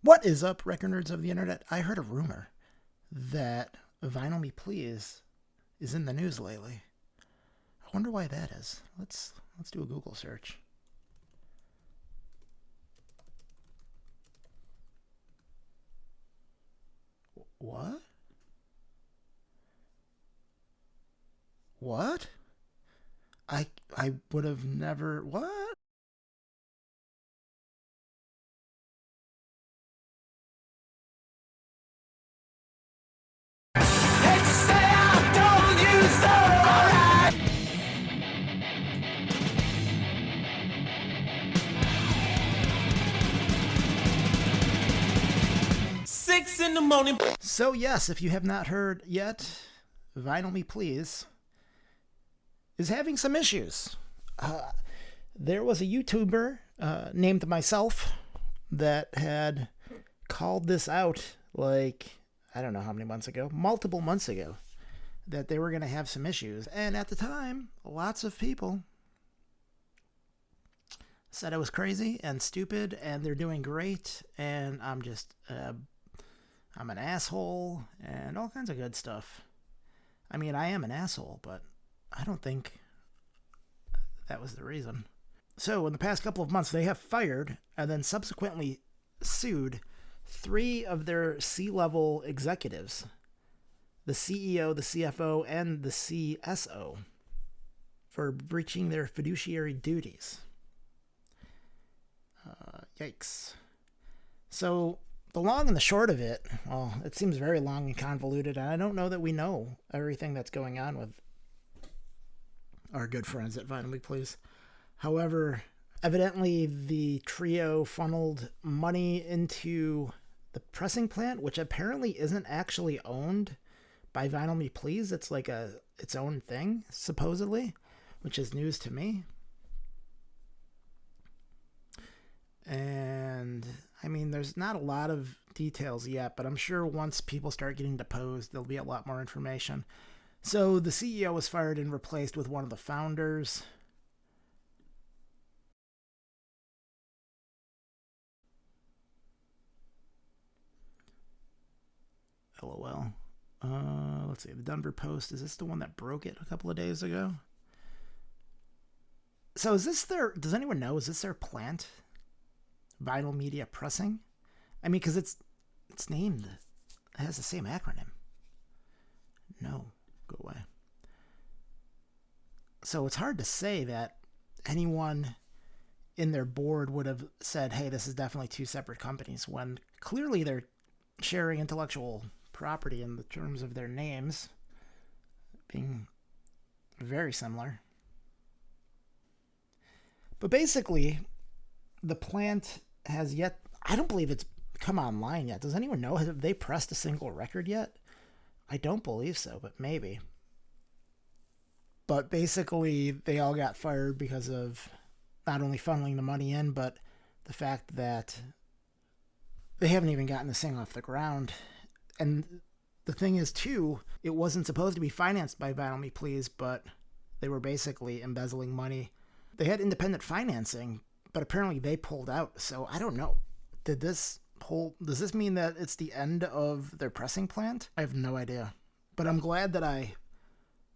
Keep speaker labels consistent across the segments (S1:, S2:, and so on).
S1: What is up, record nerds of the internet? I heard a rumor that Vinyl Me Please is in the news lately. I wonder why that is. Let's do a Google search. What? What? I would have never. What?
S2: In the morning.
S1: So yes, if you have not heard yet, Vinyl Me Please is having some issues. There was a YouTuber named myself that had called this out like, I don't know how many months ago, multiple months ago, that they were going to have some issues. And at the time, lots of people said I was crazy and stupid and they're doing great and I'm just... I'm an asshole, and all kinds of good stuff. I mean, I am an asshole, but I don't think that was the reason. So, in the past couple of months, they have fired and then subsequently sued 3 of their C-level executives, the CEO, the CFO, and the CSO, for breaching their fiduciary duties. Yikes. So... the long and the short of it, well, it seems very long and convoluted, and I don't know that we know everything that's going on with our good friends at Vinyl Me Please. However, evidently the trio funneled money into the pressing plant, which apparently isn't actually owned by Vinyl Me Please. It's like its own thing, supposedly, which is news to me. And I mean, there's not a lot of details yet, but I'm sure once people start getting deposed, there'll be a lot more information. So the CEO was fired and replaced with one of the founders. LOL. Let's see. The Denver Post. Is this the one that broke it a couple of days ago? So is this does anyone know, is this their plant? Vinyl Media Pressing? I mean, because it's named, it has the same acronym. No, go away. So it's hard to say that anyone in their board would have said, hey, this is definitely 2 separate companies, when clearly they're sharing intellectual property in the terms of their names being very similar. But basically, the plant has yet, I don't believe it's come online yet. Does anyone know? Have they pressed a single record yet? I don't believe so, but maybe. But basically, they all got fired because of not only funneling the money in, but the fact that they haven't even gotten this thing off the ground. And the thing is, too, it wasn't supposed to be financed by Vinyl Me Please, but they were basically embezzling money. They had independent financing, but apparently they pulled out. So I don't know. Does this mean that it's the end of their pressing plant? I have no idea. But I'm glad that I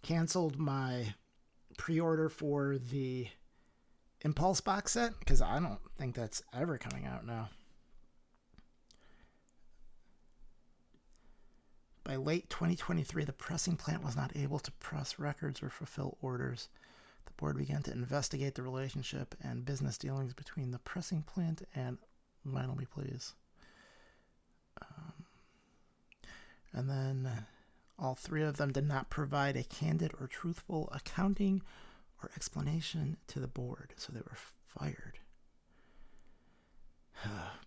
S1: canceled my pre-order for the Impulse box set, because I don't think that's ever coming out now. By late 2023, the pressing plant was not able to press records or fulfill orders. The board began to investigate the relationship and business dealings between the pressing plant and Vinyl Me Please. And then all 3 of them did not provide a candid or truthful accounting or explanation to the board, so they were fired.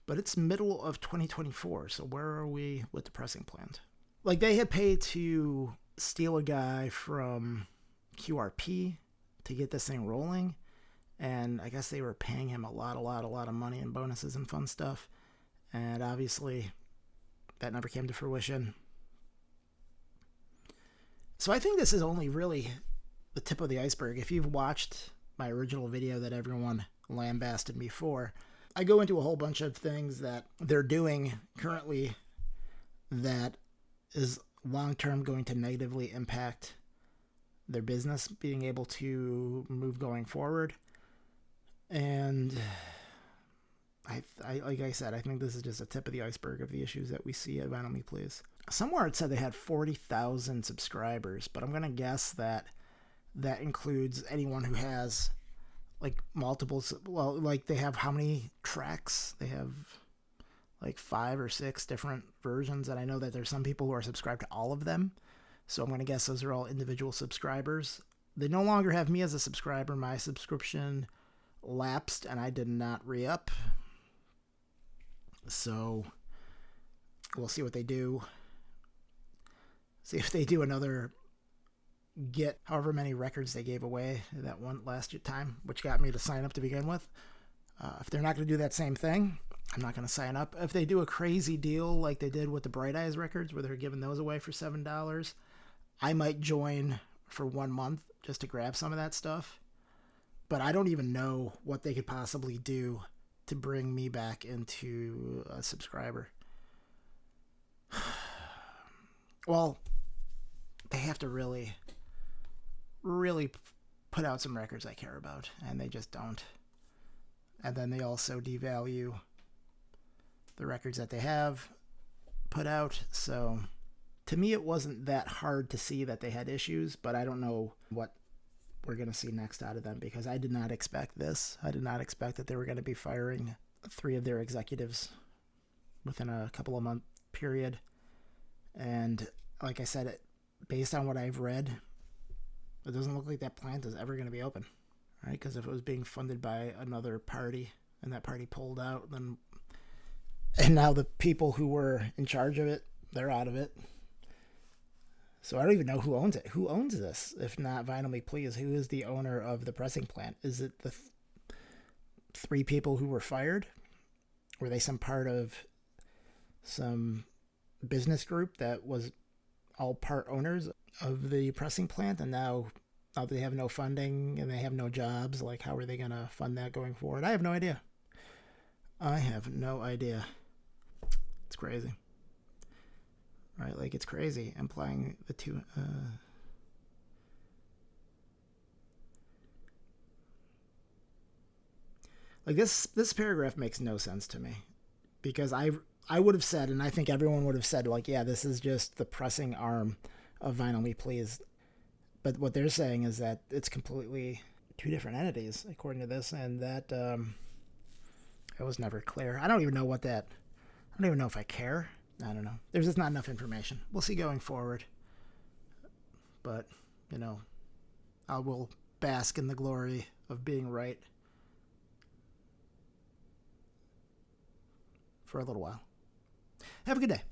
S1: But it's middle of 2024, so where are we with the pressing plant? Like, they had paid to steal a guy from QRP to get this thing rolling, and I guess they were paying him a lot of money in bonuses and fun stuff, and obviously that never came to fruition. So I think this is only really the tip of the iceberg. If you've watched my original video that everyone lambasted me for, I go into a whole bunch of things that they're doing currently that is long term going to negatively impact their business being able to move going forward. And I like I said, I think this is just a tip of the iceberg of the issues that we see at Vinyl Me Please. Somewhere it said they had 40,000 subscribers, but I'm going to guess that that includes anyone who has like multiples. Well, like they have how many tracks? They have like 5 or 6 different versions, and I know that there's some people who are subscribed to all of them. So I'm going to guess those are all individual subscribers. They no longer have me as a subscriber. My subscription lapsed, and I did not re-up. So we'll see what they do. See if they do another get however many records they gave away that one last time, which got me to sign up to begin with. If they're not going to do that same thing, I'm not going to sign up. If they do a crazy deal like they did with the Bright Eyes records, where they're giving those away for $7, I might join for 1 month just to grab some of that stuff. But I don't even know what they could possibly do to bring me back into a subscriber. Well, they have to really put out some records I care about, and they just don't. And then they also devalue the records that they have put out. So to me, it wasn't that hard to see that they had issues, but I don't know what we're going to see next out of them, because I did not expect this. I did not expect that they were going to be firing 3 of their executives within a couple of month period. And like I said, based on what I've read, it doesn't look like that plant is ever going to be open, right? Because if it was being funded by another party and that party pulled out, then, and now the people who were in charge of it, they're out of it. So I don't even know who owns it. Who owns this? If not Vinyl Me Please, who is the owner of the pressing plant? Is it the 3 people who were fired? Were they some part of some business group that was all part owners of the pressing plant, and now they have no funding and they have no jobs? Like, how are they going to fund that going forward? I have no idea. It's crazy. Right, like it's crazy implying the two. Like this paragraph makes no sense to me, because I would have said, and I think everyone would have said, like, yeah, this is just the pressing arm of Vinyl Me Please. But what they're saying is that it's completely 2 different entities, according to this, and that it was never clear. I don't even know if I care. I don't know. There's just not enough information. We'll see going forward. But, I will bask in the glory of being right for a little while. Have a good day.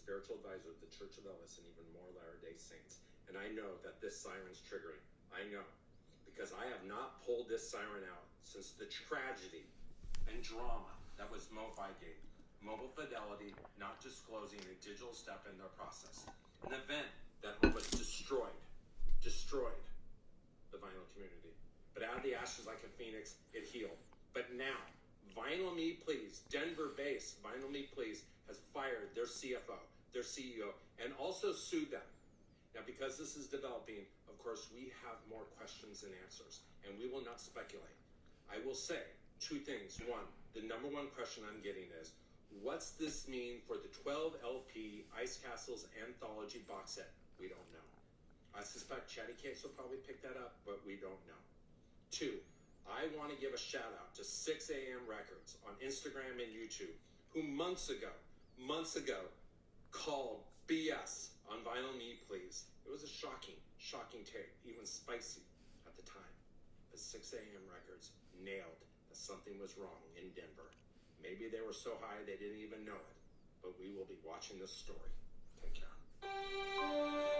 S3: Spiritual advisor of the Church of Ellis and even more Latter-day Saints. And I know that this siren's triggering. I know. Because I have not pulled this siren out since the tragedy and drama that was MoFi Gate. Mobile Fidelity not disclosing a digital step in their process. An event that almost destroyed the vinyl community. But out of the ashes like a phoenix, it healed. But now, Vinyl Me Please, Denver-based Vinyl Me Please, has fired their CFO, their CEO, and also sued them. Now, because this is developing, of course, we have more questions than answers, and we will not speculate. I will say 2 things. 1, the number 1 question I'm getting is, what's this mean for the 12 LP Ice Castles Anthology box set? We don't know. I suspect Chatty Cakes will probably pick that up, but we don't know. 2, I want to give a shout out to 6 a.m. Records on Instagram and YouTube, who months ago, called BS on Vinyl Me Please. It was a shocking take, even spicy at the time. But 6 a.m. Records nailed that something was wrong in Denver. Maybe they were so high they didn't even know it, but we will be watching this story. Take care.